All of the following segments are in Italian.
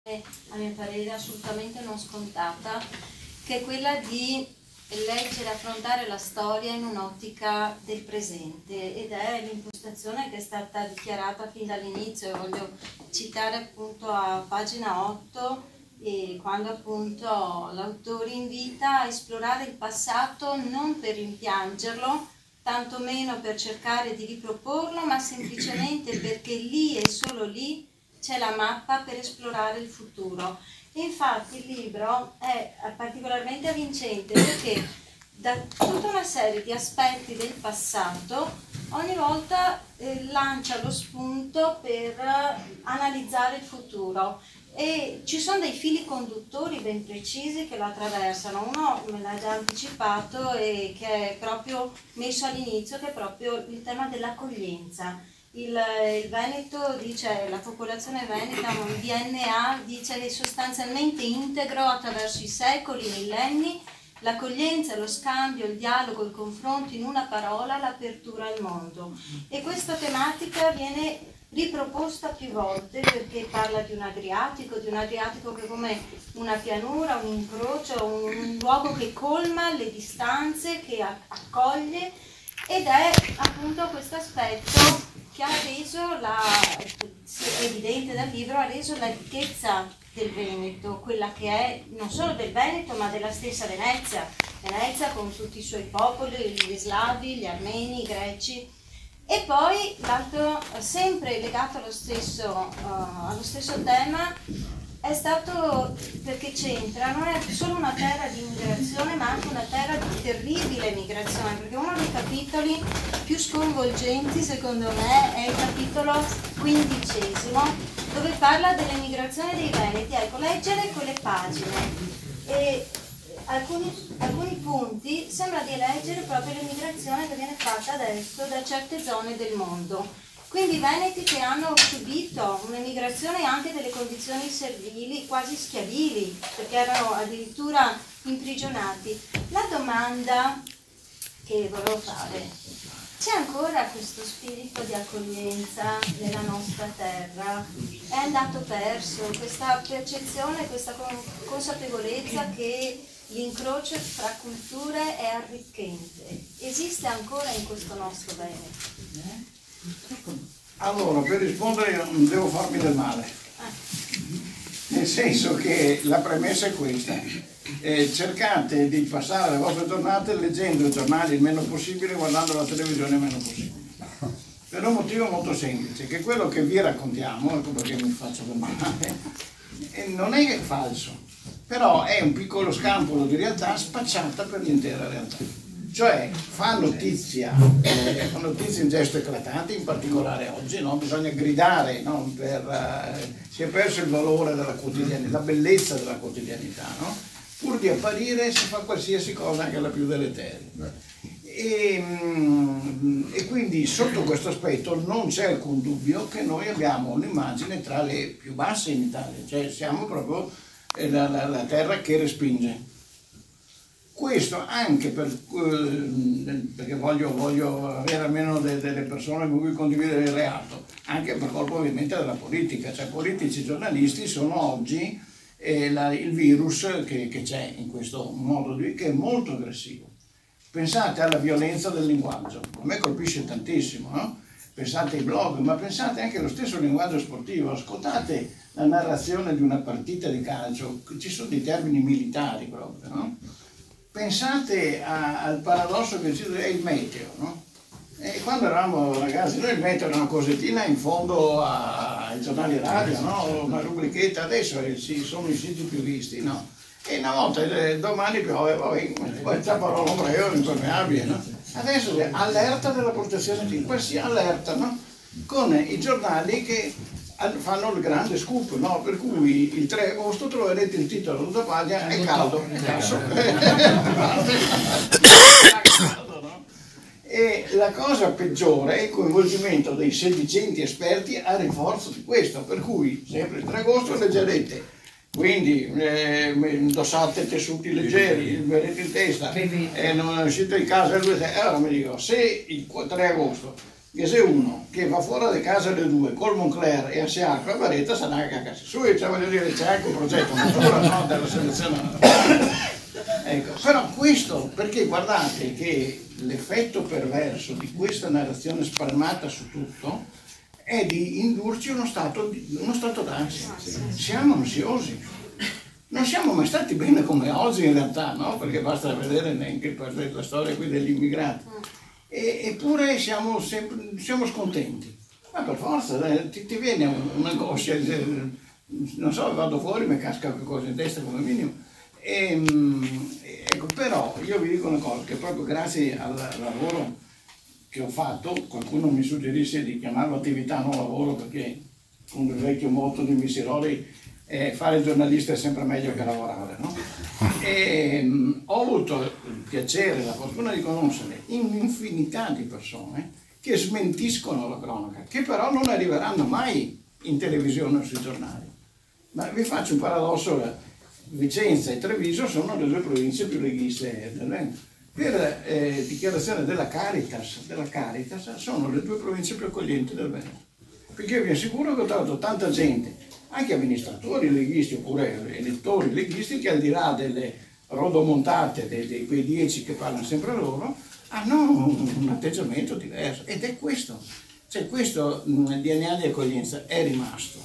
a mio parere assolutamente non scontata, che è quella di leggere e affrontare la storia in un'ottica del presente, ed è l'impostazione che è stata dichiarata fin dall'inizio. E voglio citare appunto a pagina 8, quando appunto l'autore invita a esplorare il passato non per rimpiangerlo, tantomeno per cercare di riproporlo, ma semplicemente perché lì e solo lì c'è la mappa per esplorare il futuro. Infatti il libro è particolarmente avvincente perché da tutta una serie di aspetti del passato ogni volta lancia lo spunto per analizzare il futuro, e ci sono dei fili conduttori ben precisi che lo attraversano. Uno me l'ha già anticipato e che è proprio messo all'inizio, che è proprio il tema dell'accoglienza. Il Veneto dice, la popolazione veneta, il DNA dice, è sostanzialmente integro attraverso i secoli, i millenni, l'accoglienza, lo scambio, il dialogo, il confronto, in una parola, l'apertura al mondo. E questa tematica viene riproposta più volte perché parla di un Adriatico che come una pianura, un incrocio, un luogo che colma le distanze, che accoglie, ed è appunto questo aspetto che ha reso, è evidente dal libro, ha reso la ricchezza del Veneto, quella che è non solo del Veneto ma della stessa Venezia, con tutti i suoi popoli, gli slavi, gli armeni, i greci. E poi l'altro, sempre legato allo stesso tema, è stato perché c'entra, non è solo una terra di immigrazione ma anche una terra di terribile migrazione, perché uno dei capitoli più sconvolgenti secondo me è il capitolo 15, dove parla dell'emigrazione dei Veneti. Ecco, leggere quelle pagine e alcuni punti sembra di leggere proprio l'emigrazione che viene fatta adesso da certe zone del mondo. Quindi i veneti che hanno subito un'emigrazione anche delle condizioni servili, quasi schiavili, perché erano addirittura imprigionati. La domanda che volevo fare: c'è ancora questo spirito di accoglienza nella nostra terra? È andato perso questa percezione, questa consapevolezza che l'incrocio fra culture è arricchente? Esiste ancora in questo nostro Veneto? Allora, per rispondere non devo farmi del male, nel senso che la premessa è questa: cercate di passare le vostre giornate leggendo i giornali il meno possibile, guardando la televisione il meno possibile, per un motivo molto semplice, che quello che vi raccontiamo, ecco perché mi faccio del male, non è falso, però è un piccolo scampolo di realtà spacciata per l'intera realtà. Cioè fa notizia in gesto eclatante, in particolare oggi, no? Bisogna gridare, no? Si è perso il valore della quotidianità, la bellezza della quotidianità, no? Pur di apparire si fa qualsiasi cosa, anche la più deleteria. E quindi sotto questo aspetto non c'è alcun dubbio che noi abbiamo un'immagine tra le più basse in Italia, cioè siamo proprio la terra che respinge. Questo anche perché voglio avere almeno delle persone con cui condividere il reato, anche per colpa ovviamente della politica, cioè politici e giornalisti sono oggi il virus che c'è in questo modo che è molto aggressivo. Pensate alla violenza del linguaggio, a me colpisce tantissimo, no? Pensate ai blog, ma pensate anche allo stesso linguaggio sportivo, ascoltate la narrazione di una partita di calcio, ci sono dei termini militari proprio, no? Pensate al paradosso che è il meteo, no? E quando eravamo ragazzi, noi il meteo era una cosettina in fondo ai giornali radio, no? Una rubrichetta, adesso sono i siti più visti, no? E una volta domani piove, poi c'è parola ombreo, impermeabile, no? Adesso è allerta della protezione civile, poi si allerta, no? Con i giornali che fanno il grande scoop, no? Per cui il 3 agosto troverete il titolo da pagina: è caldo, no? E la cosa peggiore è il coinvolgimento dei sedicenti esperti a rinforzo di questo, per cui sempre il 3 agosto leggerete, quindi indossate tessuti leggeri, vedete in testa, non uscite di casa il 2, allora mi dico, se il 3 agosto che se uno che va fuori da casa alle 2 col Moncler e si apre la baretta sarà anche a casa sua, cioè voglio dire, c'è anche un progetto no, della selezione. Ecco, però questo, perché guardate che l'effetto perverso di questa narrazione spalmata su tutto è di indurci uno stato d'ansia. Siamo ansiosi. Non siamo mai stati bene come oggi in realtà, no? Perché basta vedere neanche per la storia qui degli immigrati. Eppure siamo scontenti. Ma per forza, ti viene un'angoscia, non so, vado fuori, mi casca qualcosa in testa come minimo. Ecco, però io vi dico una cosa, che proprio grazie al lavoro che ho fatto, qualcuno mi suggerisce di chiamarlo attività, non lavoro, perché con il vecchio motto di Missiroli fare il giornalista è sempre meglio che lavorare, no? Ho avuto il piacere, la fortuna di conoscere un'infinità di persone che smentiscono la cronaca, che però non arriveranno mai in televisione o sui giornali. Ma vi faccio un paradosso: Vicenza e Treviso sono le due province più leghiste del Veneto. Per dichiarazione della Caritas sono le due province più accoglienti del Veneto. Perché io vi assicuro che ho trovato tanta gente, anche amministratori leghisti oppure elettori leghisti, che al di là delle rodomontate di quei 10 che parlano sempre loro, hanno un atteggiamento diverso. Ed è questo, cioè questo DNA di accoglienza è rimasto.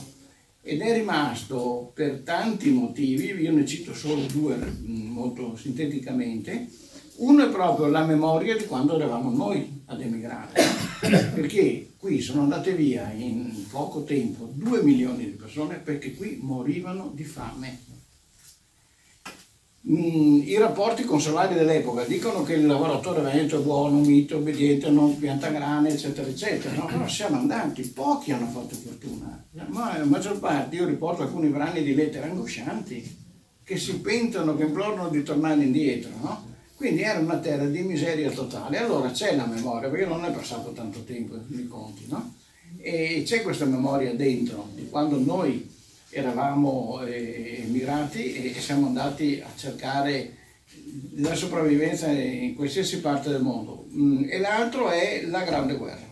Ed è rimasto per tanti motivi, io ne cito solo due molto sinteticamente. Uno è proprio la memoria di quando eravamo noi ad emigrare, perché qui sono andate via in poco tempo 2 milioni di persone perché qui morivano di fame. I rapporti consolari dell'epoca dicono che il lavoratore veneto è buono, mite, obbediente, non pianta grane, eccetera, eccetera. No? Però siamo andati, pochi hanno fatto fortuna, ma la maggior parte, io riporto alcuni brani di lettere angoscianti, che si pentono, che implorano di tornare indietro, no? Quindi era una terra di miseria totale. Allora c'è la memoria, perché non è passato tanto tempo nei conti, no? E c'è questa memoria dentro, di quando noi eravamo emigrati e siamo andati a cercare la sopravvivenza in qualsiasi parte del mondo. E l'altro è la Grande Guerra.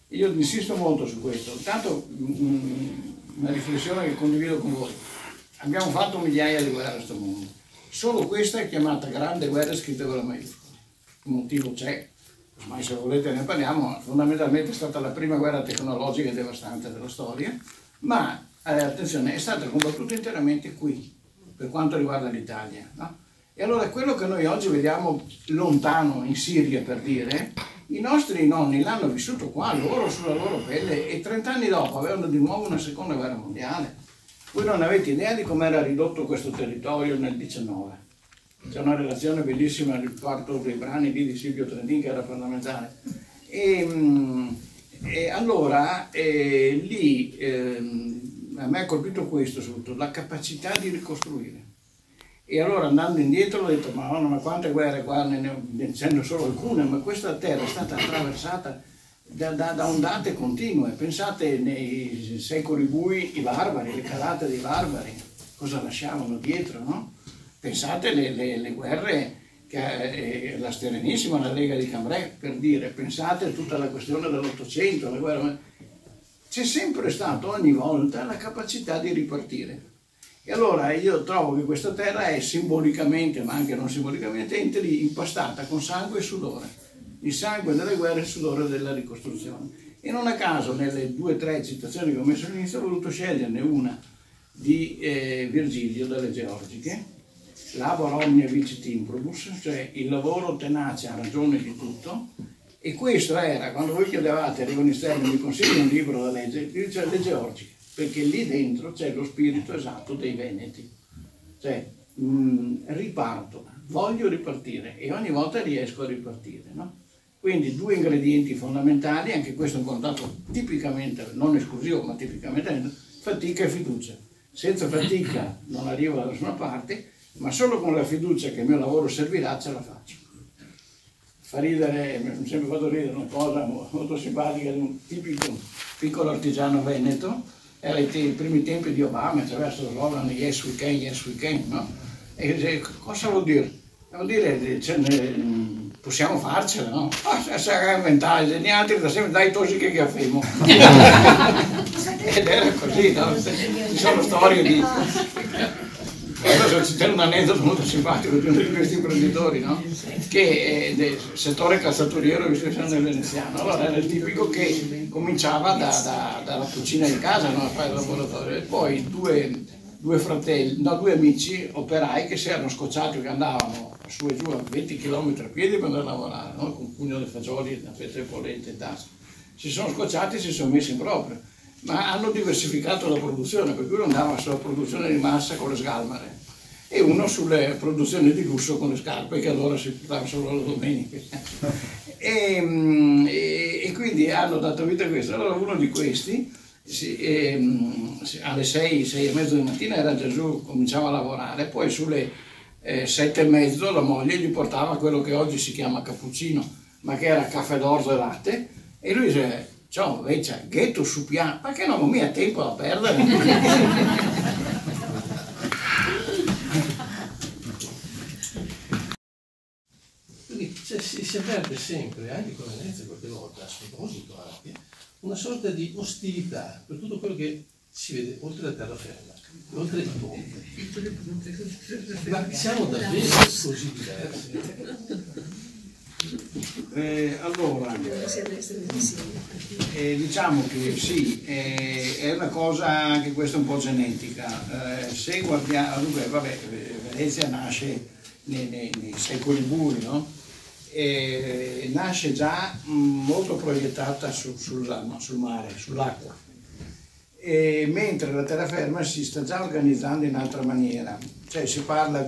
Io insisto molto su questo. Tanto una riflessione che condivido con voi. Abbiamo fatto migliaia di guerre a questo mondo. Solo questa è chiamata Grande Guerra scritta con la maiuscola. Il motivo c'è, ormai se volete ne parliamo, fondamentalmente è stata la prima guerra tecnologica e devastante della storia, ma attenzione, è stata combattuta interamente qui, per quanto riguarda l'Italia, no? E allora quello che noi oggi vediamo lontano in Siria, per dire, i nostri nonni l'hanno vissuto qua, loro sulla loro pelle, e 30 anni dopo avevano di nuovo una seconda guerra mondiale. Voi non avete idea di come era ridotto questo territorio nel 19. C'è una relazione bellissima nel quarto dei brani di Silvio Trentin, che era parlamentare. E allora lì a me ha colpito questo soprattutto, la capacità di ricostruire. E allora andando indietro ho detto, ma quante guerre qua, ne c'erano solo alcune, ma questa terra è stata attraversata da ondate continue. Pensate nei secoli bui i barbari, le calate dei barbari, cosa lasciavano dietro, no? Pensate le guerre, la Serenissima, la Lega di Cambrai, per dire, pensate a tutta la questione dell'Ottocento, la guerra. C'è sempre stato ogni volta la capacità di ripartire. E allora io trovo che questa terra è simbolicamente, ma anche non simbolicamente, impastata con sangue e sudore. Il sangue delle guerre e il sudore della ricostruzione. E non a caso nelle 2 o 3 citazioni che ho messo all'inizio ho voluto sceglierne una di Virgilio dalle Georgiche, Labor omnia vicit improbus, cioè il lavoro tenace ha ragione di tutto. E questo era, quando voi chiedevate a Rivoni Sterni mi consigli un libro da leggere, dice le Georgiche, perché lì dentro c'è lo spirito esatto dei Veneti. Cioè, riparto, voglio ripartire e ogni volta riesco a ripartire, no? Quindi 2 ingredienti fondamentali, anche questo è un contatto tipicamente, non esclusivo, ma tipicamente, fatica e fiducia. Senza fatica non arrivo da nessuna parte, ma solo con la fiducia che il mio lavoro servirà ce la faccio. Fa ridere, mi ha sempre fatto ridere una cosa molto simpatica di un tipico piccolo artigiano veneto, era i primi tempi di Obama, c'era questo slogan yes we can, no? E cosa vuol dire? Vuol dire possiamo farcela, no? Se inventare, gli altri da sempre dai tosi che gaffemo. Ed era così, no? Ci sono storie di... Adesso c'è un aneddoto molto simpatico di uno di questi imprenditori, no? Che è del settore calzaturiero di istruzione del veneziano. Allora era il tipico che cominciava dalla cucina di casa, no? A fare il laboratorio, e poi due fratelli, no, due amici operai che si erano scocciati, che andavano su e giù a 20 km a piedi per andare a lavorare, no? Con un pugno di fagioli, una fetta di polenta in tasca. Si sono scocciati e si sono messi in proprio, ma hanno diversificato la produzione, per cui uno andava sulla produzione di massa con le sgalmare e uno sulle produzioni di lusso con le scarpe, che allora si portava solo le domeniche. E quindi hanno dato vita a questo. Allora uno di questi alle 6, 6 e mezzo di mattina era già giù, cominciava a lavorare, poi sulle 7 e mezzo la moglie gli portava quello che oggi si chiama cappuccino, ma che era caffè d'orzo e latte, e lui dice: ciao Veccia, ghetto su piano, perché non mi ha tempo da perdere? Quindi si avverte sempre, anche con Venezia qualche volta, a sproposito anche, una sorta di ostilità per tutto quello che si vede oltre la terraferma, oltre il ponte. Ma siamo davvero così diversi? Allora, diciamo che sì, è una cosa anche questa un po' genetica. Se guardiamo, dunque, vabbè, Venezia nasce nei secoli bui, no? Nasce già molto proiettata sul mare, sull'acqua, mentre la terraferma si sta già organizzando in altra maniera, cioè si parla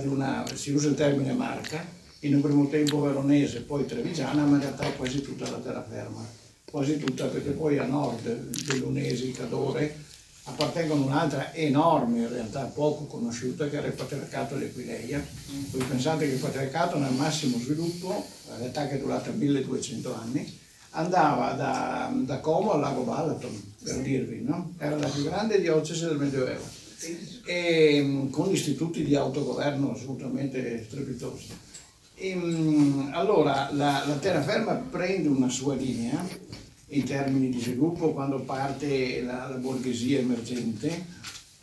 si usa il termine marca, in un primo tempo veronese, poi trevigiana, ma in realtà è quasi tutta la terraferma, quasi tutta, perché poi a nord dell'Unesi, Cadore, appartengono a un'altra enorme, in realtà poco conosciuta, che era il patriarcato di Aquileia. Voi pensate che il patriarcato nel massimo sviluppo, in realtà che è durata 1200 anni, andava da Como al lago Balaton, per dirvi, no? Era la più grande diocesi del Medioevo, e con istituti di autogoverno assolutamente strepitosi. Allora la terraferma prende una sua linea in termini di sviluppo quando parte la borghesia emergente,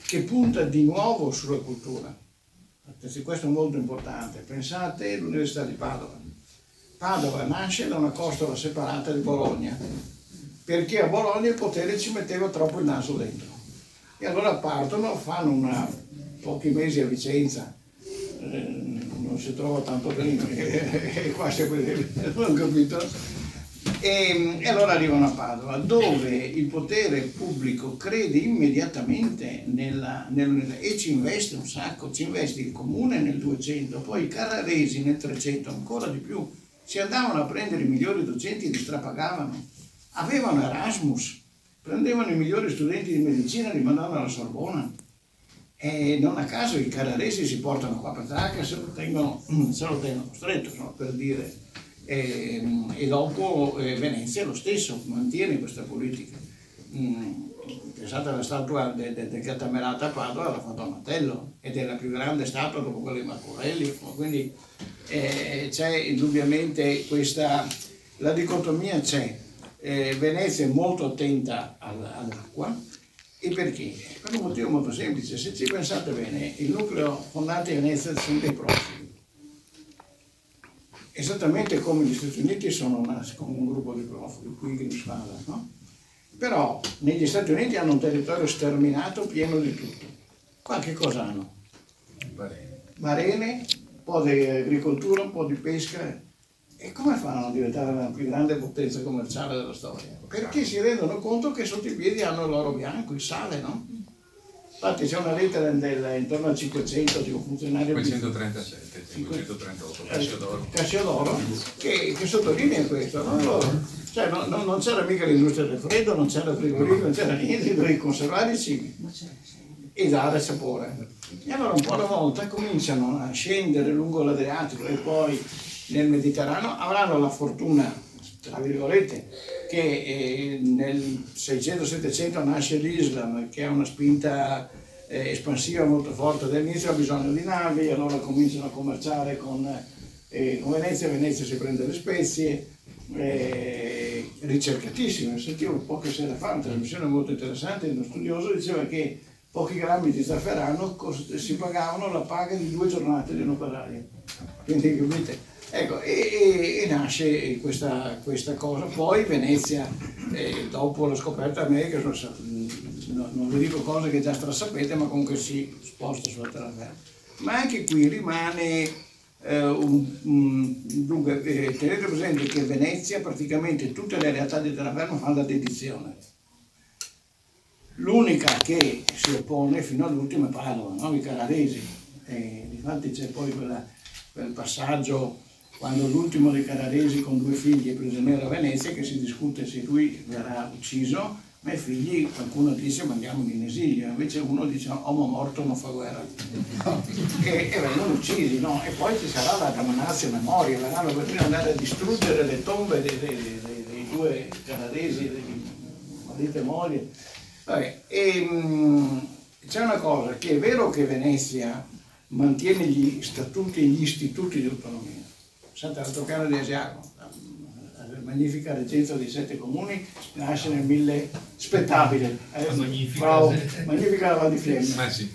che punta di nuovo sulla cultura. Questo è molto importante. Pensate all'Università di Padova. Padova nasce da una costola separata di Bologna, perché a Bologna il potere ci metteva troppo il naso dentro. E allora partono, fanno pochi mesi a Vicenza, non si trova tanto bene, qua c'è non ho capito. E allora arrivano a Padova, dove il potere pubblico crede immediatamente e ci investe un sacco, ci investe il comune nel 200, poi i carraresi nel 300, ancora di più. Si andavano a prendere i migliori docenti e li strapagavano. Avevano Erasmus, prendevano i migliori studenti di medicina e li mandavano alla Sorbona. E non a caso i carraresi si portano qua a Petrarca, se lo tengono stretto, no? Per dire. E dopo Venezia lo stesso mantiene questa politica. Pensate alla statua del Gattamelata a Padova, l'ha fatta Donatello, ed è la più grande statua dopo quella di Marco Aurelio, quindi c'è indubbiamente la dicotomia c'è. Venezia è molto attenta all'acqua. E perché? Per un motivo molto semplice. Se ci pensate bene, il nucleo fondante di Venezia sono dei profughi. Esattamente come gli Stati Uniti sono nati come un gruppo di profughi, Pilgrims Fathers, no? Però negli Stati Uniti hanno un territorio sterminato pieno di tutto. Qua che cosa hanno? Barene, un po' di agricoltura, un po' di pesca. E come fanno a diventare la più grande potenza commerciale della storia? Perché si rendono conto che sotto i piedi hanno l'oro bianco, il sale, no? Infatti c'è una lettera intorno al 500 di un funzionario 537, 538, Cassiodoro, che sottolinea questo, no? Cioè non c'era mica l'industria del freddo, non c'era frigorifero, non c'era niente, dovevi conservare i cibi e dare sapore. E allora un po' alla volta cominciano a scendere lungo l'Adriatico e poi nel Mediterraneo, avranno la fortuna, tra virgolette, che nel 600-700 nasce l'Islam, che ha una spinta espansiva molto forte. Dall'inizio ha bisogno di navi, allora cominciano a commerciare con Venezia si prende le spezie, ricercatissime. Sentivo poche sere fa una trasmissione molto interessante, uno studioso diceva che pochi grammi di zafferano si pagavano la paga di 2 giornate di un operaio. Quindi capite? Ecco, e nasce questa cosa. Poi Venezia, dopo la scoperta dell'America, non vi dico cose che già sapete, ma comunque si sposta sulla terraferma. Ma anche qui rimane, dunque, tenete presente che Venezia, praticamente tutte le realtà di terraferma fanno la dedizione. L'unica che si oppone fino all'ultimo è Padova, no? I Carraresi. Infatti c'è poi quel passaggio quando l'ultimo dei Carraresi con 2 figli è prigioniero a Venezia, che si discute se lui verrà ucciso, ma i figli, qualcuno dice mandiamoli in esilio, invece uno dice uomo morto non fa guerra. E vengono uccisi, no? E poi ci sarà la Damanazia memoria, verranno per andare a distruggere le tombe dei 2 Carraresi, dei marito e moglie. Vabbè, c'è una cosa, che è vero che Venezia mantiene gli statuti e gli istituti di autonomia. Pensate alla Toccana di Asiago, la magnifica reggenza dei 7 comuni, nasce nel 1000, spettabile, magnifica la Val di Fiemme, sì.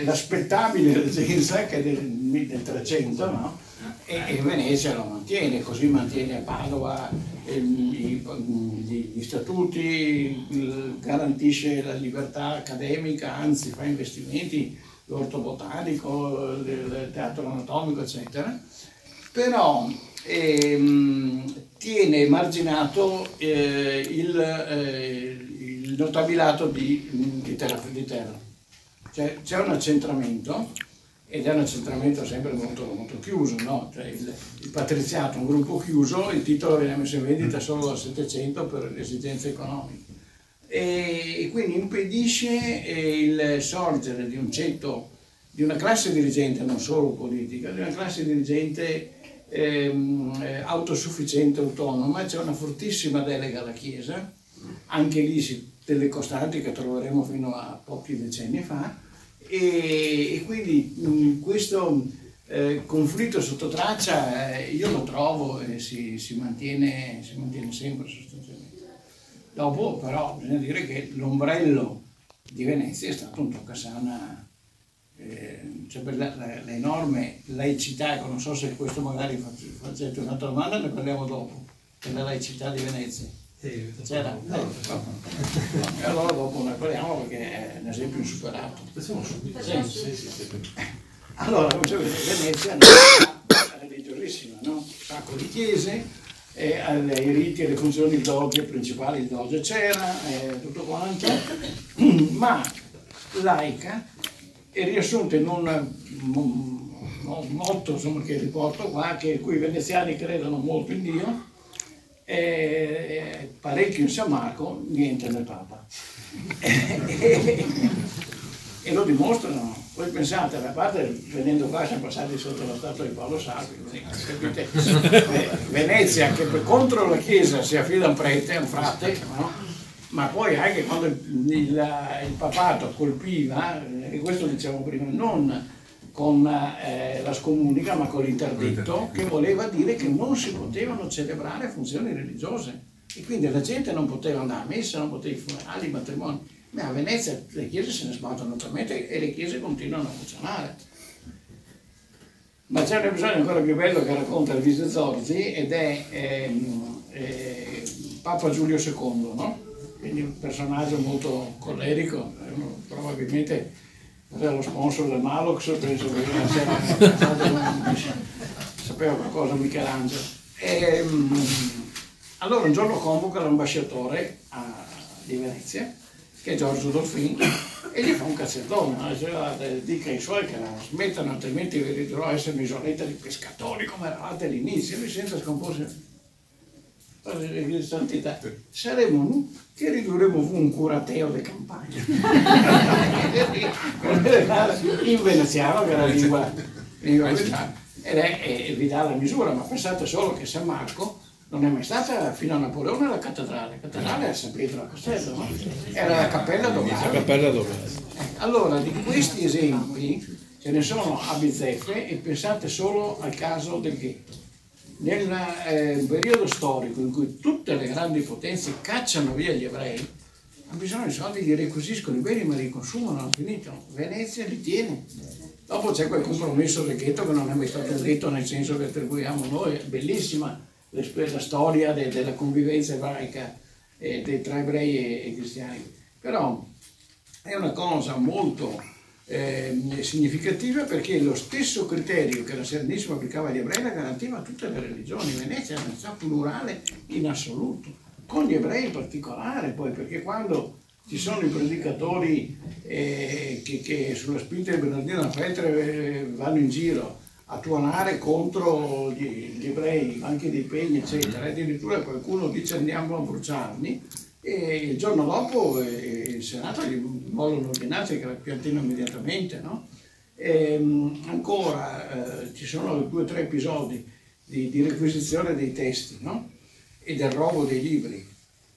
La spettabile reggenza che è del 300, no? E Venezia lo mantiene, così mantiene a Padova gli statuti, garantisce la libertà accademica, anzi fa investimenti, l'orto botanico, il teatro anatomico, eccetera, però tiene marginato il notabilato di terra. Cioè, c'è un accentramento, ed è un accentramento sempre molto, molto chiuso, no? Cioè il patriziato è un gruppo chiuso, il titolo viene messo in vendita solo dal 700 per esigenze economiche, e quindi impedisce il sorgere di un ceto, di una classe dirigente, non solo politica, di una classe dirigente autosufficiente, autonoma. C'è una fortissima delega alla Chiesa, anche lì delle costanti che troveremo fino a pochi decenni fa, e quindi questo conflitto sotto traccia io lo trovo e si mantiene sempre sostanzialmente. Dopo però bisogna dire che l'ombrello di Venezia è stato un toccasana, cioè per l'enorme laicità. Ecco, non so se questo magari facete un'altra domanda, ne parliamo dopo, della laicità di Venezia. C'era? Allora dopo ne parliamo perché è un esempio insuperato. Allora, Venezia è religiosissima, no? Un sacco di chiese, i riti e le funzioni doge principali, il doge c'era, tutto quanto, ma laica, è riassunto in un motto, insomma, che riporto qua, che cui i veneziani credono molto in Dio, parecchio in San Marco, niente nel Papa. E lo dimostrano. Voi pensate, a parte venendo qua siamo passati sotto la statua di Paolo Sarpi, capite? Venezia che contro la Chiesa si affida a un prete, a un frate, no? Ma poi anche quando il papato colpiva, e questo diciamo prima, non con la scomunica ma con l'interditto, che voleva dire che non si potevano celebrare funzioni religiose, e quindi la gente non poteva andare a messa, non poteva i funerali, i matrimoni. Ma a Venezia le chiese se ne sbattono totalmente e le chiese continuano a funzionare. Ma c'è un episodio ancora più bello che racconta il vice Zorzi, ed è Papa Giulio II, no? Quindi un personaggio molto collerico, probabilmente era lo sponsor del Malox, penso che sapeva qualcosa Michelangelo. Allora un giorno convoca l'ambasciatore di Venezia, che è Giorgio Dolfin, e gli fa un cazzerdone, dica ai suoi che la smettano, altrimenti vi ritroverò a essere un'isoletta di pescatori come eravate all'inizio. Lui senza scomporsi, santità, saremo che ridurremo un curateo de campagna in veneziano, che era la lingua veneziana, ed vi dà la misura. Ma pensate solo che San Marco non è mai stata fino a Napoleone la cattedrale era San Pietro a Castello, no? Era la cappella dove. La cappella dove. Allora, di questi esempi ce ne sono a bizzeffe, e pensate solo al caso del ghetto. Nel periodo storico in cui tutte le grandi potenze cacciano via gli ebrei, hanno bisogno di soldi, li requisiscono i beni ma li consumano, hanno finito. Venezia li tiene. Dopo c'è quel compromesso del ghetto che non è mai stato un ghetto nel senso che attribuiamo noi, è bellissima la storia della convivenza ebraica tra ebrei e cristiani, però è una cosa molto significativa, perché lo stesso criterio che la Serenissima applicava agli ebrei la garantiva a tutte le religioni. Venezia è una città plurale in assoluto, con gli ebrei in particolare, poi, perché quando ci sono i predicatori che sulla spinta di Bernardino da Feltre vanno in giro a tuonare contro gli ebrei, anche dei pegni eccetera, addirittura qualcuno dice andiamo a bruciarli, e il giorno dopo il Senato gli molla un'ordinanza che la piantina immediatamente, no? Ancora ci sono 2 o 3 episodi di requisizione dei testi, no? E del robo dei libri,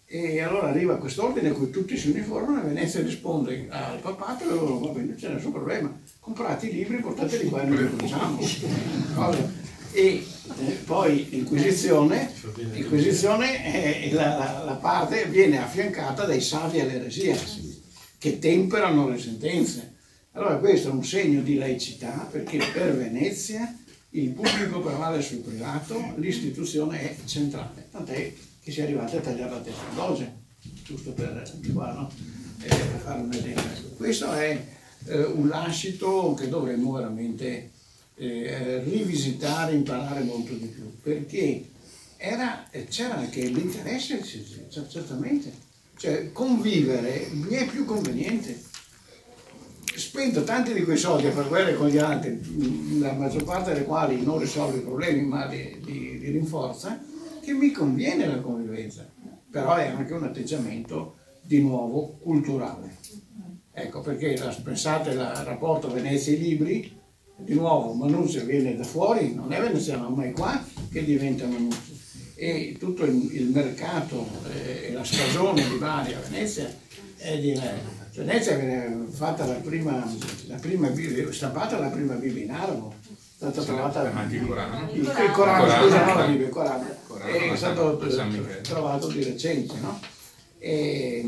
e allora arriva quest'ordine in cui tutti si uniformano e Venezia risponde al papato e loro va bene, non c'è nessun problema, comprate i libri, portateli qua e noi li bruciamo. E poi l'inquisizione, la parte viene affiancata dai savi all'eresia che temperano le sentenze. Allora questo è un segno di laicità, perché per Venezia il pubblico prevale sul privato, l'istituzione è centrale, tant'è che si è arrivati a tagliare la testa al doge, giusto per fare un esempio. Questo è un lascito che dovremmo veramente rivisitare, imparare molto di più, perché c'era anche l'interesse, certamente, cioè convivere mi è più conveniente. Spendo tanti di quei soldi a fare guerre con gli altri, la maggior parte delle quali non risolve i problemi ma li rinforza, che mi conviene la convivenza, però è anche un atteggiamento di nuovo culturale. Ecco, perché pensate al rapporto Venezia e libri, di nuovo Manuzio viene da fuori, non è veneziano, ma è qua che diventa Manuzio, e tutto il mercato e la stagione di Bari a Venezia è diversa. Venezia viene fatta stampata la prima Bibbia in arabo, è stata trovata anche il Corano. Il Corano, scusa, non la Bibbia, il Corano è stato trovato di recente, no? E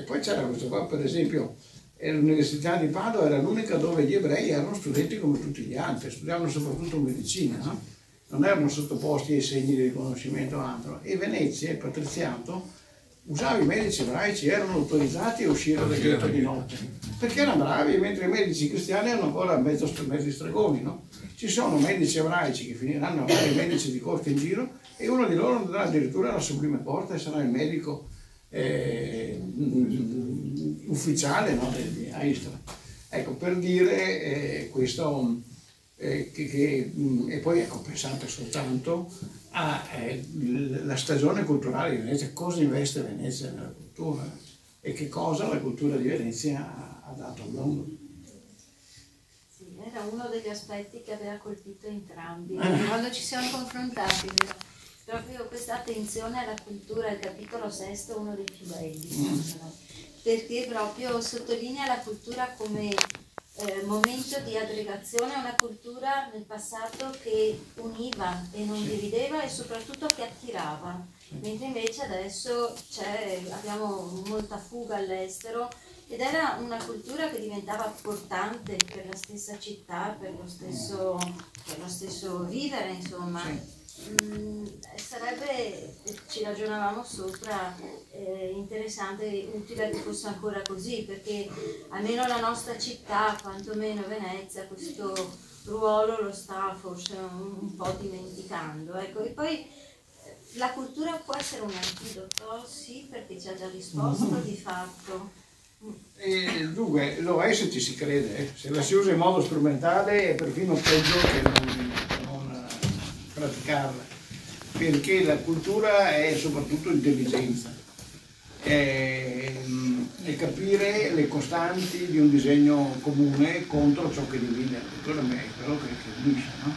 poi c'era questo qua, per esempio, l'Università di Padova era l'unica dove gli ebrei erano studenti come tutti gli altri, studiavano soprattutto medicina, no? Non erano sottoposti ai segni di riconoscimento altro. E Venezia, il patriziato, usava i medici ebraici, erano autorizzati a uscire dal ghetto di notte, perché erano bravi, mentre i medici cristiani erano ancora mezzi stregoni, no? Ci sono medici ebraici che finiranno a fare i medici di corte in giro, e uno di loro andrà addirittura alla Sublime Porta e sarà il medico ufficiale, no, di Aistra. Ecco, per dire questo, e poi ecco, pensate soltanto alla stagione culturale di Venezia, cosa investe Venezia nella cultura e che cosa la cultura di Venezia ha dato al mondo. Sì, era uno degli aspetti che aveva colpito entrambi. Quando ci siamo confrontati, proprio questa attenzione alla cultura, il capitolo 6 è uno dei più belli, perché proprio sottolinea la cultura come momento di aggregazione, una cultura nel passato che univa e non divideva e soprattutto che attirava, mentre invece adesso abbiamo molta fuga all'estero, ed era una cultura che diventava portante per la stessa città, per lo stesso vivere, insomma. Sarebbe, ci ragionavamo sopra, interessante e utile che fosse ancora così, perché almeno la nostra città, quantomeno Venezia, questo ruolo lo sta forse un po' dimenticando, ecco. E poi la cultura può essere un antidoto? Sì, perché ci ha già risposto di fatto. Dunque, lo è se ci si crede, se la si usa in modo strumentale è perfino peggio che non praticarla, perché la cultura è soprattutto intelligenza, è capire le costanti di un disegno comune contro ciò che divide. Quello è quello che unisce, no?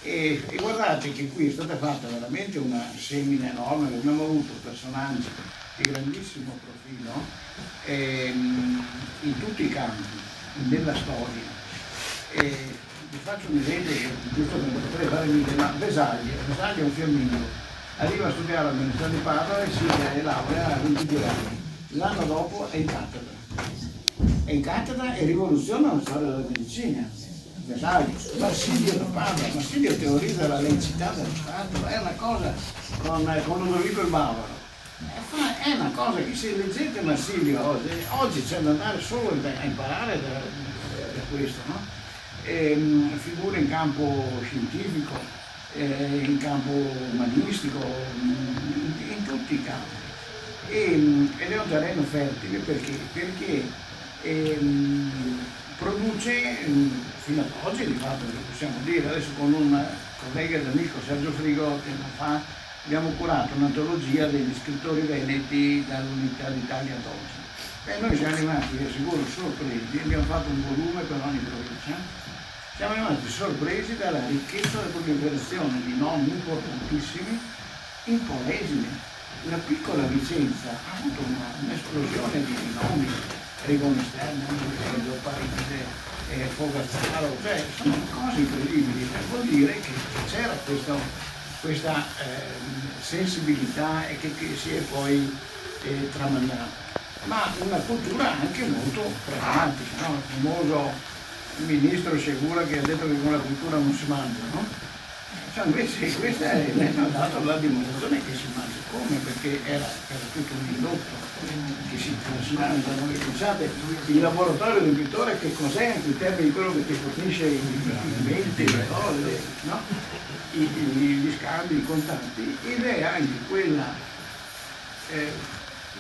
E guardate che qui è stata fatta veramente una semina enorme, abbiamo avuto personaggi di grandissimo profilo in tutti i campi della storia, Vi faccio un esempio che giusto che non potrei fare mille, ma Vesaglia è un fiammingolo, arriva a studiare all'Università di Padova e si laurea a 22 anni, l'anno dopo è in cattedra. È in cattedra e rivoluziona la storia della medicina. Vesaglia, Marsilio da Padova, Marsilio teorizza la laicità dello Stato, è una cosa con Ludovico il Bavaro. È una cosa che se leggete Marsilio oggi c'è da andare solo a imparare da questo, no? Figure in campo scientifico, in campo umanistico, in tutti i campi. Ed è un terreno fertile perché produce, fino ad oggi di fatto lo possiamo dire, adesso con un collega ed amico Sergio Frigo tempo fa abbiamo curato un'antologia degli scrittori veneti dall'Unità d'Italia ad oggi. E noi siamo rimasti, vi assicuro, sorpresi, abbiamo fatto un volume per ogni provincia, siamo rimasti sorpresi dalla ricchezza della proliferazione di nomi importantissimi in Polesine. La piccola Vicenza ha avuto un'esplosione di nomi, Rigone Esterno, Paride, Fogazzaro, cioè sono cose incredibili, vuol dire che c'era questa sensibilità e che si è poi tramandata. Ma una cultura anche molto pragmatica, no? Il famoso ministro Segura che ha detto che con la cultura non si mangia, no? Cioè invece questa ha dato la dimostrazione che si mangia come, perché era tutto un indotto che si trascinava. Pensate, il laboratorio del pittore che cos'è anche in termini di quello che ti fornisce i pigmenti, le cose, no? Gli scambi, i contatti, ed è anche quella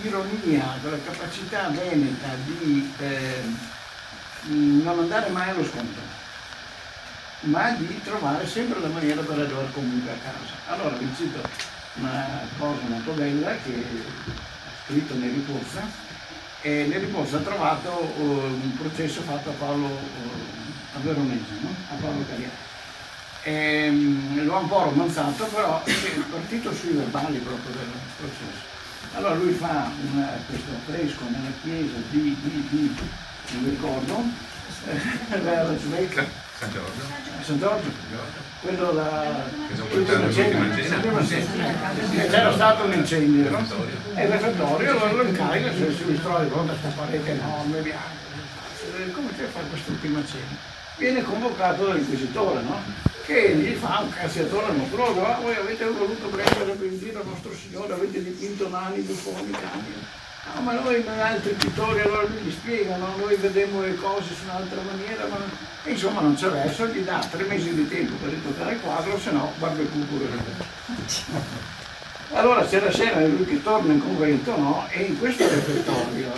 ironia, quella capacità veneta di non andare mai allo sconto, ma di trovare sempre la maniera per arrivare comunque a casa. Allora vi cito una cosa molto bella che ha scritto Neri Pozza, e Neri Pozza ha trovato un processo fatto a Paolo a Veronese, no? A Paolo Cariani. L'ho un po' romanzato, però è partito sui verbali proprio del processo. Allora lui fa questo affresco nella chiesa di non mi ricordo, San Giorgio, quello c'era stato un incendio, no? E il refettorio allora lo incarica, si ritrova di fronte a questa parete enorme, bianca, come si fa quest'ultima cena? Viene convocato dall'inquisitore, no? Che gli fa un cazziatore mostruoso, voi avete voluto prendere per dire al nostro Signore, avete dipinto nani, buffoni, cani. No, ma noi altri pittori allora gli spiegano, noi vedremo le cose su un'altra maniera, ma insomma non c'è verso, gli dà 3 mesi di tempo per ritoccare il quadro, se no barbecue pure. Allora c'è la scena di lui che torna in convento, no? E in questo refettorio,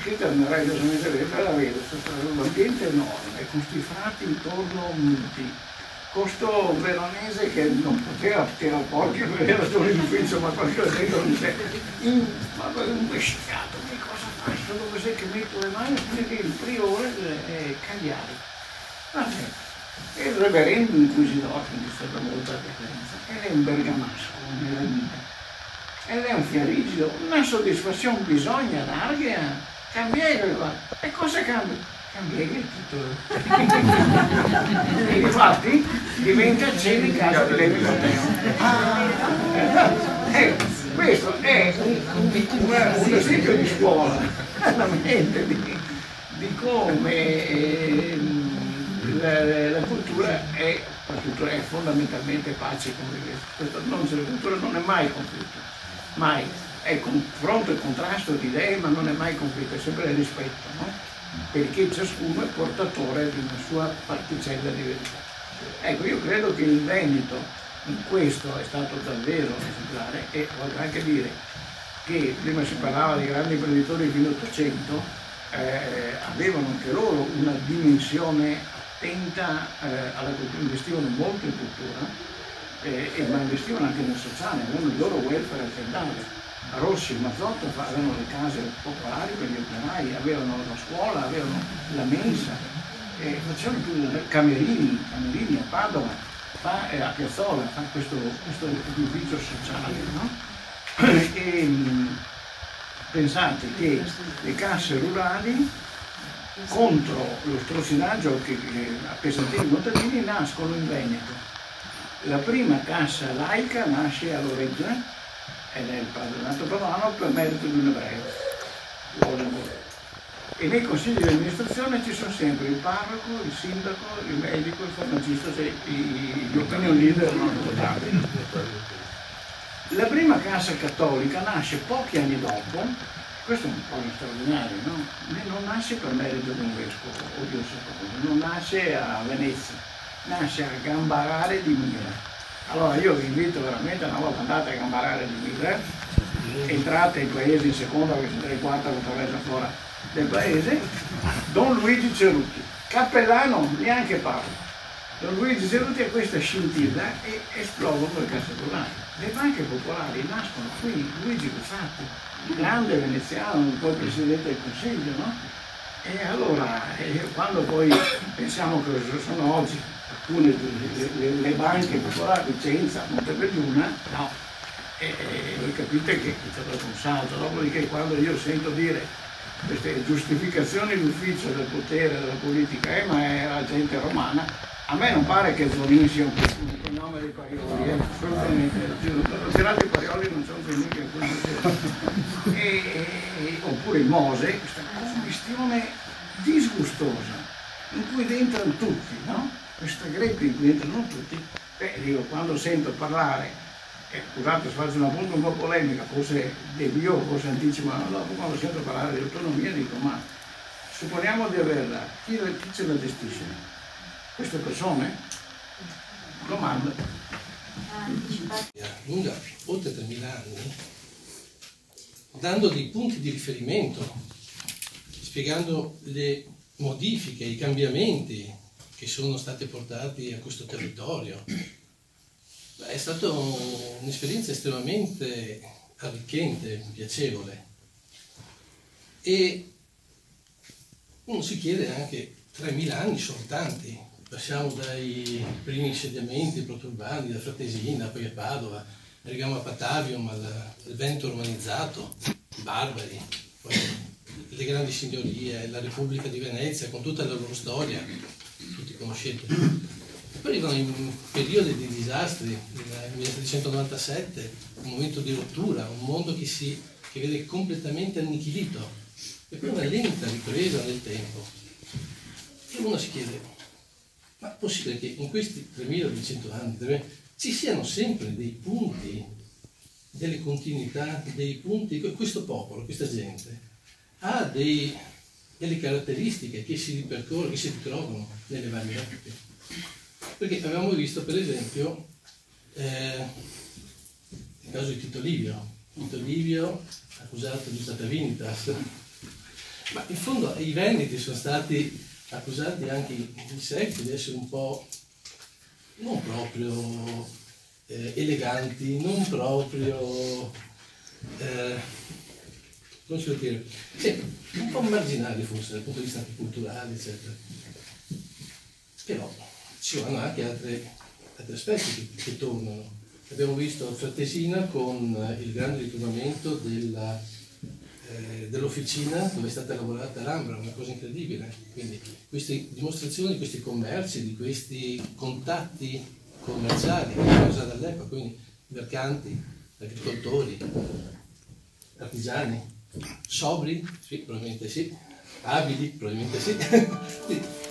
scritta nel Re della Miserere, la vedo, l'ambiente enorme, con questi frati intorno muti, questo veronese che non poteva tirare fuori per ragioni di ufficio, ma qualcosa dentro non c'è, ma un besciato, che cosa faccio, dove sei che metto le mani? Perché il priore è Cagliari. E il reverendo inquisidore, quindi è stata molta differenza, ed è un bergamasco, un eremita. Ed è un fierigido, una soddisfazione bisogna dargli a cambiare qua. E cosa cambia? Cambiare il titolo. E infatti diventa cena in casa di Levi Matteo. Questo è un esempio di scuola, veramente, di come la cultura è fondamentalmente pace e convivenza. La cultura non è mai conflitto, mai. È confronto e contrasto di idee, ma non è mai conflitto, è sempre rispetto, no? Perché ciascuno è portatore di una sua particella di verità. Ecco, io credo che il Veneto in questo è stato davvero esemplare, e voglio anche dire che prima si parlava di grandi imprenditori dell'Ottocento, avevano anche loro una dimensione attenta alla cultura, investivano molto in cultura, ma investivano anche nel sociale, avevano il loro welfare aziendale. Rossi e Mazzotto avevano le case popolari per gli operai, avevano la scuola, avevano la mensa, facevano Camerini a Padova, a Piazzola, fa questo ufficio sociale, no? E pensate che le casse rurali contro lo strozinaggio che appesantì i contadini nascono in Veneto. La prima cassa laica nasce a Loreggia, ed è il padronato padano per merito di un ebreo. E nei consigli di amministrazione ci sono sempre il parroco, il sindaco, il medico, il farmacista, gli opinion leader non votabili. La prima cassa cattolica nasce pochi anni dopo, questo è un po' straordinario, no? Non nasce per merito di un vescovo o di un sacerdote, non nasce a Venezia, nasce a Gambarare di Mira. Allora io vi invito veramente, una volta andate a Gambarare di Mira, entrate in paese in seconda, che siete in quarta, che attraversa fuori del paese, Don Luigi Cerutti, cappellano, neanche parla. Don Luigi Cerutti ha questa scintilla e esplodono le casse popolari. Le banche popolari nascono qui, Luigi Buffatti, grande veneziano, poi presidente del Consiglio, no? E allora, quando poi pensiamo che sono oggi alcune le banche popolari, Vicenza, Montebelluna, no, voi capite che c'è stato un salto. Dopodiché quando io sento dire queste giustificazioni d'ufficio del potere, della politica, ma era gente romana, a me non pare che Zorin sia un cognome dei Parioli, assolutamente. Ho tirato i Parioli, non sono mica oppure il Mose, questa commistione disgustosa, in cui entrano tutti, no? Questa greppia in cui entrano tutti, io quando sento parlare, scusate se faccio una punta un po' polemica, forse devio, forse anticipo, ma dopo quando sento parlare di autonomia dico, ma supponiamo di averla, chi ce la gestisce? Queste persone? Domanda. Lunga oltre 3.000 anni, dando dei punti di riferimento, spiegando le modifiche, i cambiamenti che sono stati portati a questo territorio. È stata un'esperienza estremamente arricchente, piacevole, e uno si chiede anche 3.000 anni sono tanti, passiamo dai primi insediamenti proturbani, da Fratesina, poi a Padova, arriviamo a Patavium, al Veneto romanizzato, i barbari, poi le grandi signorie, la Repubblica di Venezia con tutta la loro storia, tutti conoscete. Poi arrivano in periodi di disastri, nel 1797, un momento di rottura, un mondo che vede completamente annichilito, e poi una lenta ripresa nel tempo. E uno si chiede, ma è possibile che in questi 3.200 anni ci siano sempre dei punti, delle continuità, dei punti, questo popolo, questa gente, ha delle caratteristiche che si ripercorrono, che si ritrovano nelle varie epoche? Perché avevamo visto per esempio il caso di Tito Livio accusato di stata vinitas, ma in fondo i Veneti sono stati accusati anche in secoli di essere un po' non proprio eleganti, non proprio come si può dire, sì, un po' marginali forse dal punto di vista anche culturale, eccetera. Però ci sono anche altri aspetti che tornano. Abbiamo visto Fratesina con il grande ritrovamento dell'officina dove è stata lavorata l'ambra, una cosa incredibile. Quindi queste dimostrazioni, questi commerci, di questi contatti commerciali già dall'epoca, quindi mercanti, agricoltori, artigiani, sobri, sì, probabilmente sì, abili, probabilmente sì.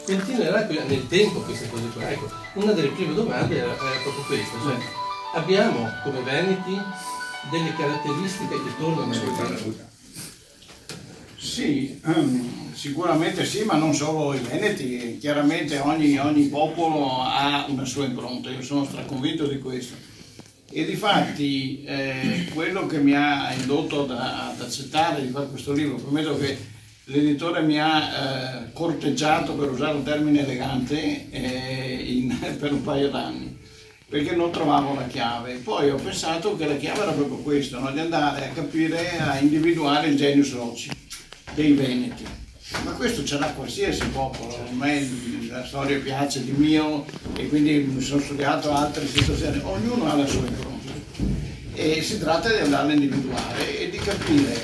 Continuerà nel tempo queste cose qua. Ecco, una delle prime domande era proprio questa, cioè abbiamo come Veneti delle caratteristiche che tornano nel tempo. Sì, sicuramente sì, ma non solo i Veneti, chiaramente ogni popolo ha una sua impronta, io sono straconvinto di questo. E difatti quello che mi ha indotto ad accettare di fare questo libro, prometto che l'editore mi ha corteggiato, per usare un termine elegante, per un paio d'anni, perché non trovavo la chiave. Poi ho pensato che la chiave era proprio questo, no? Di andare a capire, a individuare il genius loci dei Veneti. Ma questo ce l'ha qualsiasi popolo, a me la storia piace di mio e quindi mi sono studiato altre situazioni, ognuno ha la sua impronta. E si tratta di andarla a individuare e di capire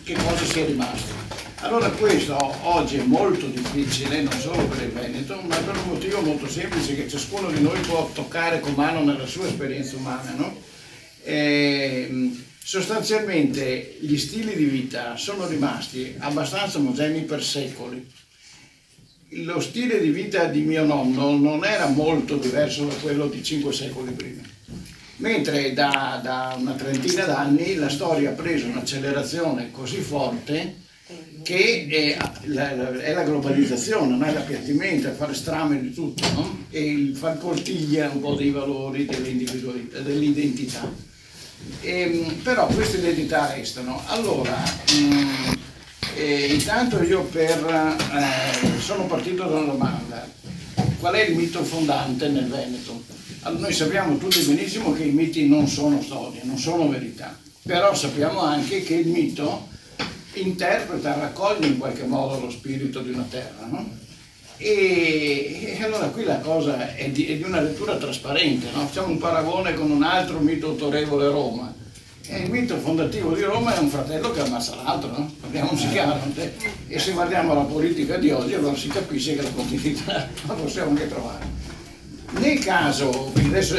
che cosa sia rimasto. Allora questo oggi è molto difficile, non solo per il Veneto, ma per un motivo molto semplice che ciascuno di noi può toccare con mano nella sua esperienza umana, no? Sostanzialmente gli stili di vita sono rimasti abbastanza omogenei per secoli. Lo stile di vita di mio nonno non era molto diverso da quello di 5 secoli prima, mentre da una trentina d'anni la storia ha preso un'accelerazione così forte che è la globalizzazione, non è l'appiattimento, è fare strame di tutto, no? E il far cortiglia un po' dei valori dell'individualità, dell'identità. Però queste identità restano. Allora, intanto io sono partito da una domanda: qual è il mito fondante nel Veneto? Allora, noi sappiamo tutti benissimo che i miti non sono storie, non sono verità, però sappiamo anche che il mito interpreta, raccoglie in qualche modo lo spirito di una terra, no? E allora qui la cosa è di una lettura trasparente, no? Facciamo un paragone con un altro mito autorevole, Roma. Il mito fondativo di Roma è un fratello che ammazza l'altro, no? Parliamoci chiaro. E se guardiamo la politica di oggi, allora si capisce che la continuità la possiamo anche trovare. Nel caso, adesso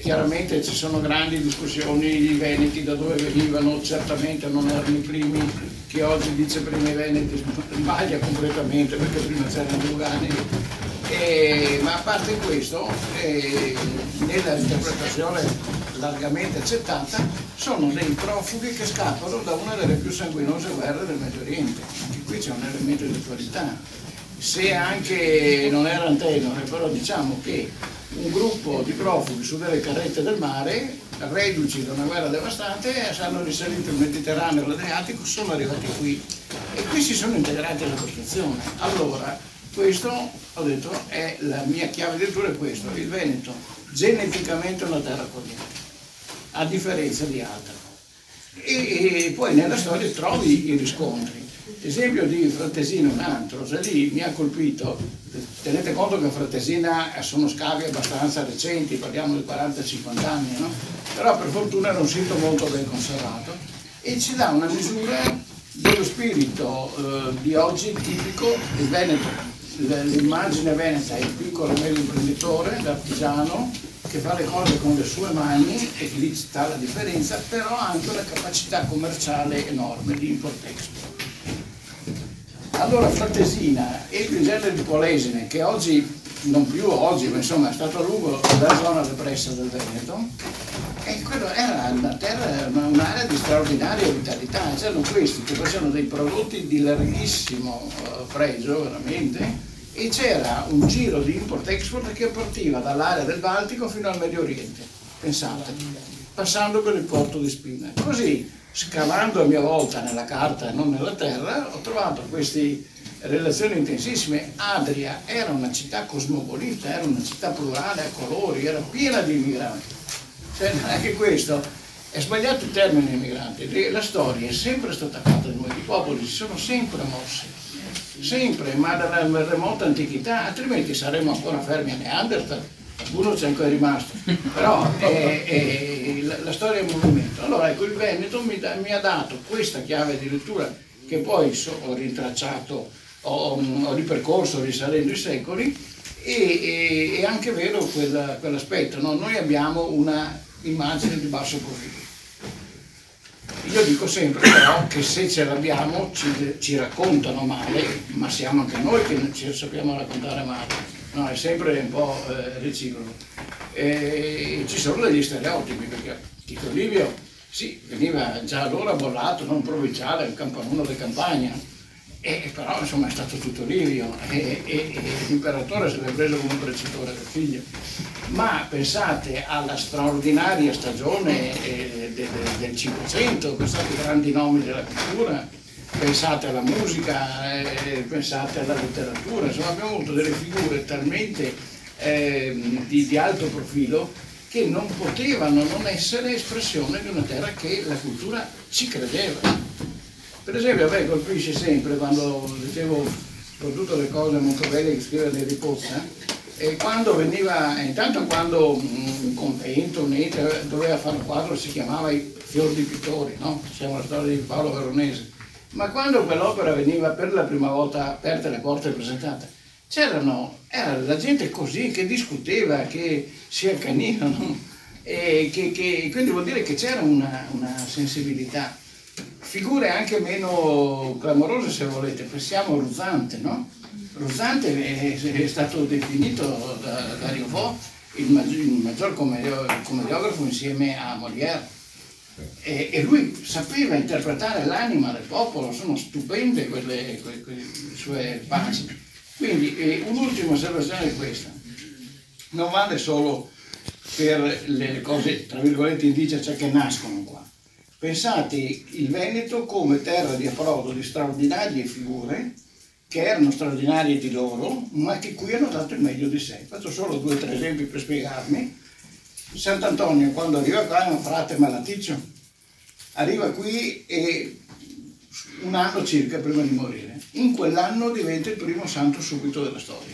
chiaramente ci sono grandi discussioni, i veneti da dove venivano, certamente non erano i primi, che oggi dice prima i veneti sbaglia completamente perché prima c'erano i Lugani. Ma a parte questo, nella interpretazione largamente accettata, sono dei profughi che scappano da una delle più sanguinose guerre del Medio Oriente. Anche qui c'è un elemento di attualità. Se anche non era tenore, però diciamo che un gruppo di profughi su delle carrette del mare, reduci da una guerra devastante, hanno risalito il Mediterraneo e l'Adriatico, sono arrivati qui e qui si sono integrati nella costruzione. Allora, questo, ho detto, è la mia chiave di lettura, è questo: il Veneto geneticamente è una terra accogliente, a differenza di altre. E poi nella storia trovi i riscontri. L'esempio di Fratesina è un altro, cioè lì mi ha colpito. Tenete conto che a Fratesina sono scavi abbastanza recenti, parliamo di 40-50 anni, no? Però per fortuna era un sito molto ben conservato e ci dà una misura dello spirito di oggi tipico del Veneto. L'immagine veneta è il piccolo e medio imprenditore, l'artigiano, che fa le cose con le sue mani, e lì sta la differenza, però ha anche una capacità commerciale enorme di import-export. Allora Fratesina e il Grigello di Polesine, che oggi, non più oggi, ma insomma è stato a lungo la zona depressa del Veneto, e quello era una terra, un'area di straordinaria vitalità. C'erano questi che facevano dei prodotti di larghissimo pregio, veramente, e c'era un giro di import-export che partiva dall'area del Baltico fino al Medio Oriente, pensate, passando per il porto di Spina. Così, scavando a mia volta nella carta e non nella terra, ho trovato queste relazioni intensissime. Adria era una città cosmopolita, era una città plurale a colori, era piena di immigranti. Cioè, anche questo, è sbagliato il termine immigranti, la storia è sempre stata fatta di noi, i popoli si sono sempre mossi, sempre, ma dalla remota antichità, altrimenti saremmo ancora fermi a Neanderthal. Qualcuno c'è ancora rimasto, però la storia è un movimento. Allora ecco, il Veneto mi ha dato questa chiave di lettura che poi ho rintracciato, ho ripercorso risalendo i secoli, e è anche vero quell'aspetto, no? Noi abbiamo una immagine di basso profilo. Io dico sempre però che se ce l'abbiamo ci raccontano male, ma siamo anche noi che ci sappiamo raccontare male. No, è sempre un po' reciproco. Ci sono degli stereotipi, perché Tito Livio, sì, veniva già allora bollato, non provinciale, un campanuno di campagna, però insomma è stato tutto Livio, e l'imperatore se l'è preso come un precitore del figlio. Ma pensate alla straordinaria stagione del Cinquecento, pensate ai grandi nomi della cultura, pensate alla musica, pensate alla letteratura, insomma abbiamo avuto delle figure talmente di alto profilo che non potevano non essere espressione di una terra che la cultura ci credeva. Per esempio a me colpisce sempre quando leggevo soprattutto le cose molto belle che scrive Neri Pozza, e quando veniva, intanto quando un convento, un ente doveva fare un quadro si chiamava I Fior di Pittori, no? Siamo la storia di Paolo Veronese. Ma quando quell'opera veniva per la prima volta aperta le porte e presentata, era la gente così che discuteva, che si accanivano, e quindi vuol dire che c'era una sensibilità. Figure anche meno clamorose, se volete, pensiamo a Ruzzante, no? Ruzzante è stato definito da Rimbaud il maggior commediografo insieme a Molière. E lui sapeva interpretare l'anima del popolo, sono stupende quelle sue pagine. Quindi un'ultima osservazione è questa: non vale solo per le cose tra virgolette indigene, cioè che nascono qua. Pensate il Veneto come terra di approdo di straordinarie figure che erano straordinarie di loro, ma che qui hanno dato il meglio di sé. Faccio solo 2 o 3 esempi per spiegarmi. Sant'Antonio, quando arriva qua, è un frate malaticcio, arriva qui e un anno circa prima di morire. In quell'anno diventa il primo santo subito della storia.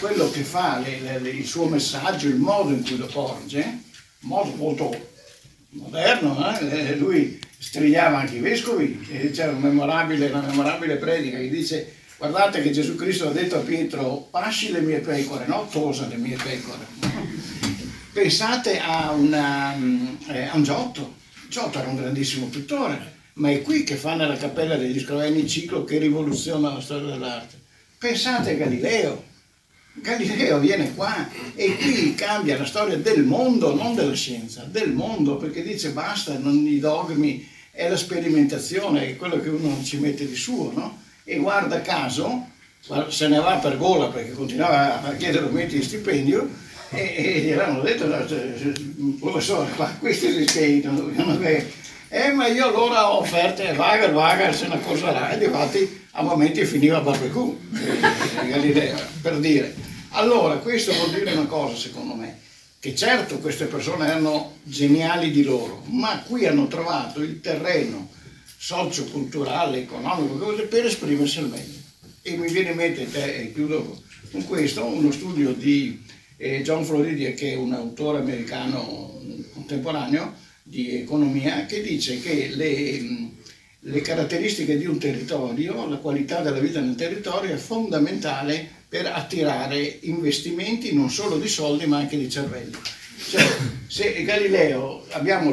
Quello che fa, il suo messaggio, il modo in cui lo porge, modo molto moderno, lui strigliava anche i vescovi, e c'era una memorabile predica che dice: guardate che Gesù Cristo ha detto a Pietro, pasci le mie pecore, no tosa le mie pecore. Pensate a un Giotto. Giotto era un grandissimo pittore, ma è qui che fa nella Cappella degli Scrovegni il ciclo che rivoluziona la storia dell'arte. Pensate a Galileo. Galileo viene qua e qui cambia la storia del mondo, non della scienza, del mondo, perché dice basta, non i dogmi, è la sperimentazione, è quello che uno ci mette di suo, no? E guarda caso, se ne va per gola perché continuava a chiedere aumenti di stipendio, e gli avevano detto: professore, qua questi rischiano, ma io allora ho offerte vaga, se ne corserà, e infatti a momenti finiva a barbecue, Galileo, per dire. Allora, questo vuol dire una cosa, secondo me, che certo queste persone erano geniali di loro, ma qui hanno trovato il terreno socio-culturale, economico, per esprimersi al meglio. E mi viene in mente, e chiudo con questo, uno studio di John Floridi, che è un autore americano contemporaneo di economia, che dice che le caratteristiche di un territorio, la qualità della vita nel territorio è fondamentale per attirare investimenti non solo di soldi ma anche di cervelli. Cioè, se Galileo abbiamo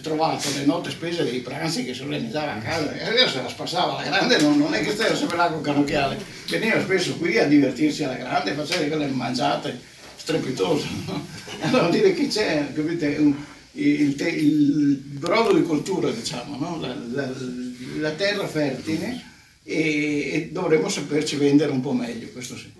trovato le note spese dei pranzi che si organizzava a casa, Galileo se la spassava alla grande, non è che stava sempre là con cannocchiale, veniva spesso qui a divertirsi alla grande, faceva quelle mangiate strepitose, no? Allora vuol dire che c'è, capite, il brodo di cultura, diciamo, no? La terra fertile, e dovremmo saperci vendere un po' meglio, questo sì.